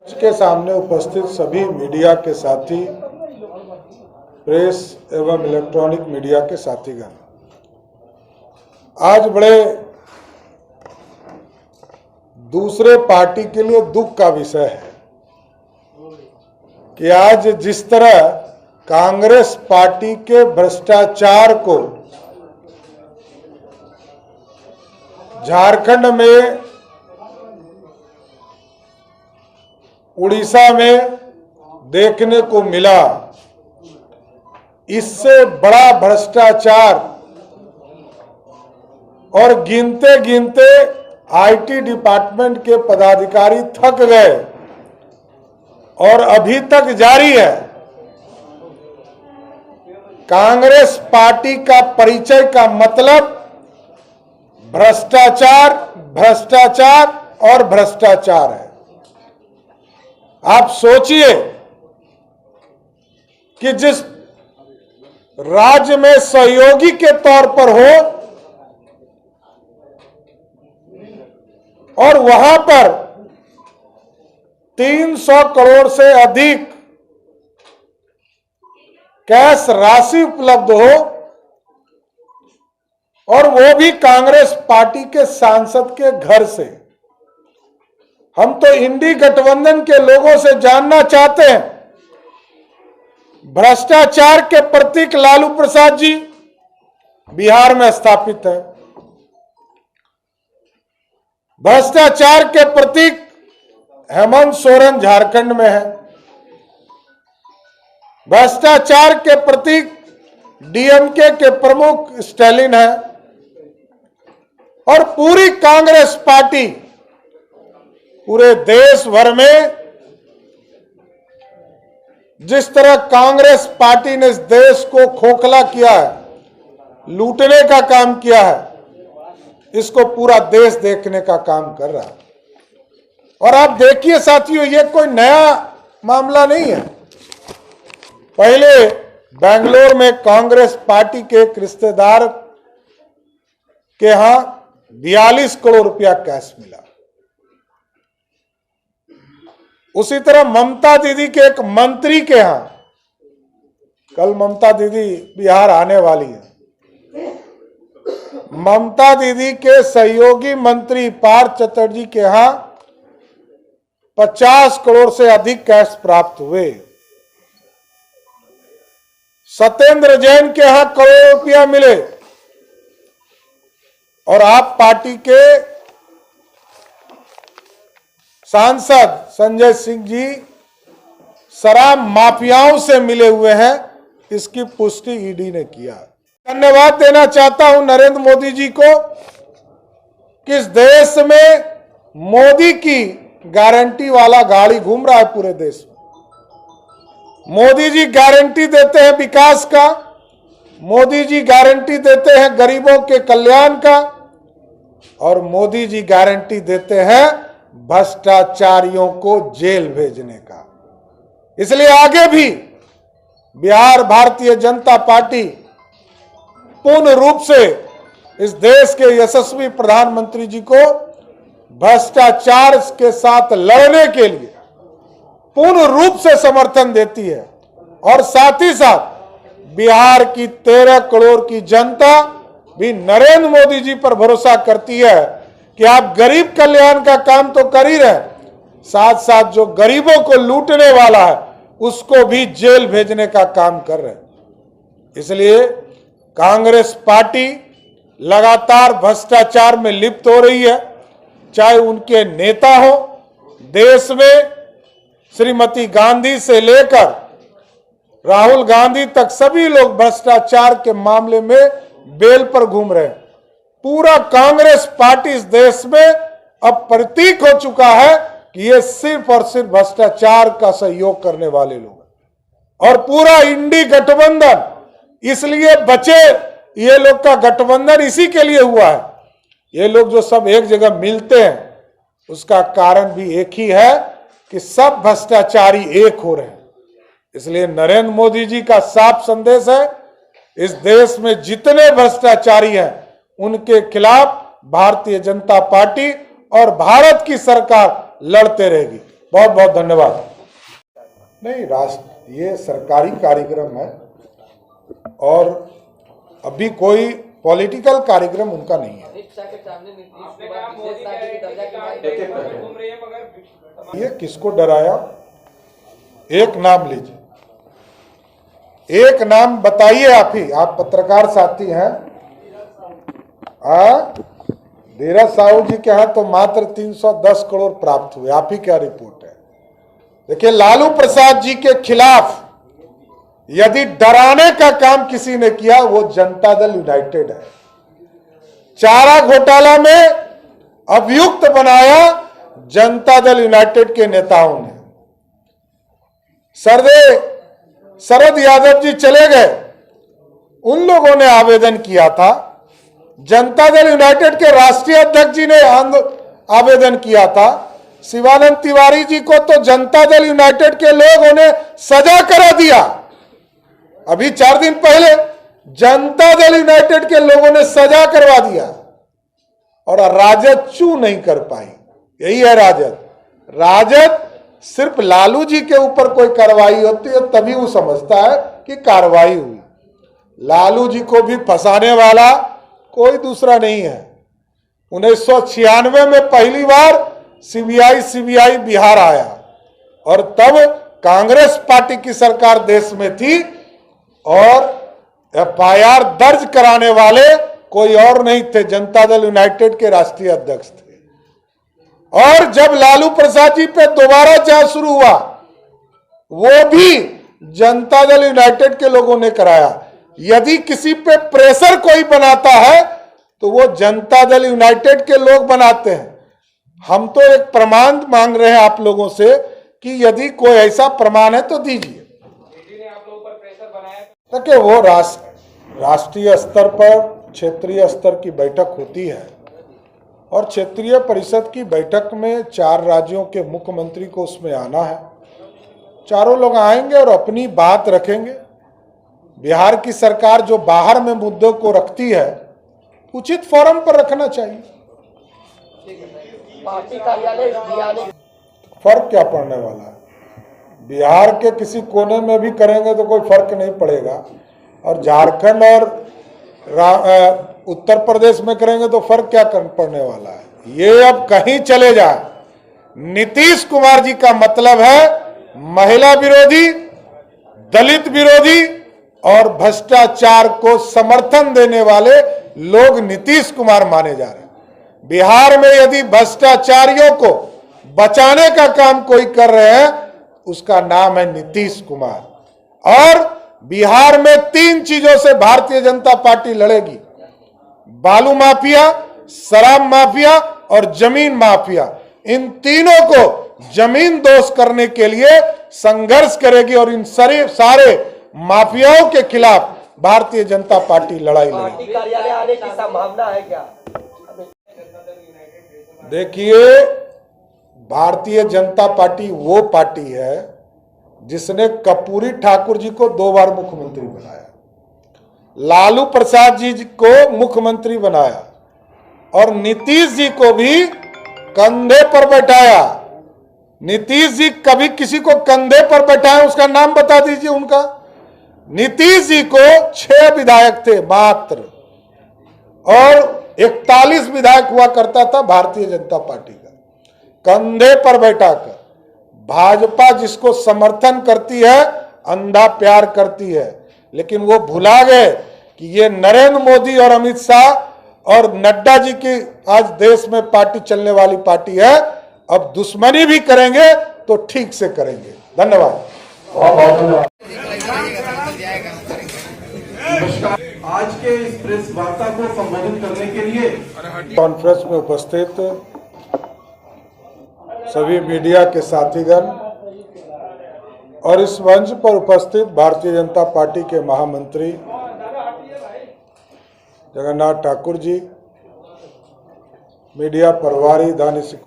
के सामने उपस्थित सभी मीडिया के साथी, प्रेस एवं इलेक्ट्रॉनिक मीडिया के साथीगण, आज बड़े दूसरे पार्टी के लिए दुख का विषय है कि आज जिस तरह कांग्रेस पार्टी के भ्रष्टाचार को झारखंड में, उड़ीसा में देखने को मिला, इससे बड़ा भ्रष्टाचार और गिनते गिनते आईटी डिपार्टमेंट के पदाधिकारी थक गए और अभी तक जारी है। कांग्रेस पार्टी का परिचय का मतलब भ्रष्टाचार, भ्रष्टाचार और भ्रष्टाचार है। आप सोचिए कि जिस राज्य में सहयोगी के तौर पर हो और वहां पर 300 करोड़ से अधिक कैश राशि उपलब्ध हो और वो भी कांग्रेस पार्टी के सांसद के घर से। हम तो इंडी गठबंधन के लोगों से जानना चाहते हैं, भ्रष्टाचार के प्रतीक लालू प्रसाद जी बिहार में स्थापित है, भ्रष्टाचार के प्रतीक हेमंत सोरेन झारखंड में है, भ्रष्टाचार के प्रतीक डीएमके के प्रमुख स्टालिन है और पूरी कांग्रेस पार्टी पूरे देश भर में जिस तरह कांग्रेस पार्टी ने इस देश को खोखला किया है, लूटने का काम किया है, इसको पूरा देश देखने का काम कर रहा है। और आप देखिए साथियों, ये कोई नया मामला नहीं है। पहले बेंगलोर में कांग्रेस पार्टी के एक रिश्तेदार के यहां 42 करोड़ रुपया कैश मिला। उसी तरह ममता दीदी के एक मंत्री के यहां, कल ममता दीदी बिहार आने वाली है, ममता दीदी के सहयोगी मंत्री पार्थ चटर्जी के यहां 50 करोड़ से अधिक कैश प्राप्त हुए। सत्येंद्र जैन के यहां करोड़ रुपया मिले और आप पार्टी के सांसद संजय सिंह जी शराब माफियाओं से मिले हुए हैं, इसकी पुष्टि ईडी ने किया। धन्यवाद देना चाहता हूं नरेंद्र मोदी जी को कि इस देश में मोदी की गारंटी वाला गाड़ी घूम रहा है पूरे देश में। मोदी जी गारंटी देते हैं विकास का, मोदी जी गारंटी देते हैं गरीबों के कल्याण का और मोदी जी गारंटी देते हैं भ्रष्टाचारियों को जेल भेजने का। इसलिए आगे भी बिहार भारतीय जनता पार्टी पूर्ण रूप से इस देश के यशस्वी प्रधानमंत्री जी को भ्रष्टाचार के साथ लड़ने के लिए पूर्ण रूप से समर्थन देती है और साथ ही साथ बिहार की 13 करोड़ की जनता भी नरेंद्र मोदी जी पर भरोसा करती है कि आप गरीब कल्याण का काम तो कर ही रहे, साथ साथ जो गरीबों को लूटने वाला है उसको भी जेल भेजने का काम कर रहे हैं। इसलिए कांग्रेस पार्टी लगातार भ्रष्टाचार में लिप्त हो रही है, चाहे उनके नेता हो, देश में श्रीमती गांधी से लेकर राहुल गांधी तक सभी लोग भ्रष्टाचार के मामले में बेल पर घूम रहे हैं। पूरा कांग्रेस पार्टी इस देश में अब प्रतीक हो चुका है कि ये सिर्फ और सिर्फ भ्रष्टाचार का सहयोग करने वाले लोग हैं और पूरा इंडी गठबंधन इसलिए बचे, ये लोग का गठबंधन इसी के लिए हुआ है। ये लोग जो सब एक जगह मिलते हैं उसका कारण भी एक ही है कि सब भ्रष्टाचारी एक हो रहे हैं। इसलिए नरेंद्र मोदी जी का साफ संदेश है, इस देश में जितने भ्रष्टाचारी हैं उनके खिलाफ भारतीय जनता पार्टी और भारत की सरकार लड़ते रहेगी। बहुत बहुत धन्यवाद। नहीं, राष्ट्र ये सरकारी कार्यक्रम है और अभी कोई पॉलिटिकल कार्यक्रम उनका नहीं है। ये किसको डराया? एक नाम लीजिए, एक नाम बताइए आप ही, आप पत्रकार साथी हैं। धीरज साहू जी के यहाँ तो मात्र 310 करोड़ प्राप्त हुए, आप ही क्या रिपोर्ट है? देखिए, लालू प्रसाद जी के खिलाफ यदि डराने का काम किसी ने किया वो जनता दल यूनाइटेड है। चारा घोटाला में अभियुक्त बनाया जनता दल यूनाइटेड के नेताओं ने। शरद यादव जी चले गए, उन लोगों ने आवेदन किया था। जनता दल यूनाइटेड के राष्ट्रीय अध्यक्ष जी ने आवेदन किया था। शिवानंद तिवारी जी को तो जनता दल यूनाइटेड के लोगों ने सजा करा दिया। अभी 4 दिन पहले जनता दल यूनाइटेड के लोगों ने सजा करवा दिया और राजद चू नहीं कर पाई। यही है राजद। राजद सिर्फ लालू जी के ऊपर कोई कार्रवाई होती है तभी वो समझता है कि कार्रवाई हुई। लालू जी को भी फंसाने वाला कोई दूसरा नहीं है। 1996 में पहली बार सीबीआई बिहार आया और तब कांग्रेस पार्टी की सरकार देश में थी और एफआईआर दर्ज कराने वाले कोई और नहीं थे, जनता दल यूनाइटेड के राष्ट्रीय अध्यक्ष थे। और जब लालू प्रसाद जी पे दोबारा जांच शुरू हुआ वो भी जनता दल यूनाइटेड के लोगों ने कराया। यदि किसी पे प्रेशर कोई बनाता है तो वो जनता दल यूनाइटेड के लोग बनाते हैं। हम तो एक प्रमाण मांग रहे हैं आप लोगों से कि यदि कोई ऐसा प्रमाण है तो दीजिए। देखिए, वो राष्ट्रीय स्तर पर क्षेत्रीय स्तर की बैठक होती है और क्षेत्रीय परिषद की बैठक में 4 राज्यों के मुख्यमंत्री को उसमें आना है। चारों लोग आएंगे और अपनी बात रखेंगे। बिहार की सरकार जो बाहर में मुद्दों को रखती है उचित फोरम पर रखना चाहिए। पार्टी कार्यालय फर्क क्या पड़ने वाला है? बिहार के किसी कोने में भी करेंगे तो कोई फर्क नहीं पड़ेगा और झारखंड और उत्तर प्रदेश में करेंगे तो फर्क क्या पड़ने वाला है? ये अब कहीं चले जाए। नीतीश कुमार जी का मतलब है महिला विरोधी, दलित विरोधी और भ्रष्टाचार को समर्थन देने वाले लोग नीतीश कुमार माने जा रहे हैं। बिहार में यदि भ्रष्टाचारियों को बचाने का काम कोई कर रहे हैं उसका नाम है नीतीश कुमार। और बिहार में 3 चीजों से भारतीय जनता पार्टी लड़ेगी: बालू माफिया, शराब माफिया और जमीन माफिया। इन तीनों को जमीन दोष करने के लिए संघर्ष करेगी और इन सारे माफियाओं के खिलाफ भारतीय जनता पार्टी लड़ाई लड़ेगी। पार्टी कार्यालय आने की संभावना है क्या? देखिए, भारतीय जनता पार्टी वो पार्टी है जिसने कर्पूरी ठाकुर जी को 2 बार मुख्यमंत्री बनाया, लालू प्रसाद जी को मुख्यमंत्री बनाया और नीतीश जी को भी कंधे पर बैठाया। नीतीश जी कभी किसी को कंधे पर बैठाया उसका नाम बता दीजिए उनका। नीतीश जी को 6 विधायक थे मात्र और 41 विधायक हुआ करता था भारतीय जनता पार्टी का। कंधे पर बैठाकर भाजपा जिसको समर्थन करती है अंधा प्यार करती है, लेकिन वो भुला गए कि ये नरेंद्र मोदी और अमित शाह और नड्डा जी की आज देश में पार्टी चलने वाली पार्टी है। अब दुश्मनी भी करेंगे तो ठीक से करेंगे। धन्यवाद। आज के इस प्रेस वार्ता को संबोधित करने के लिए कॉन्फ्रेंस में उपस्थित सभी मीडिया के साथीगण और इस मंच पर उपस्थित भारतीय जनता पार्टी के महामंत्री जगन्नाथ ठाकुर जी, मीडिया प्रभारी दानिश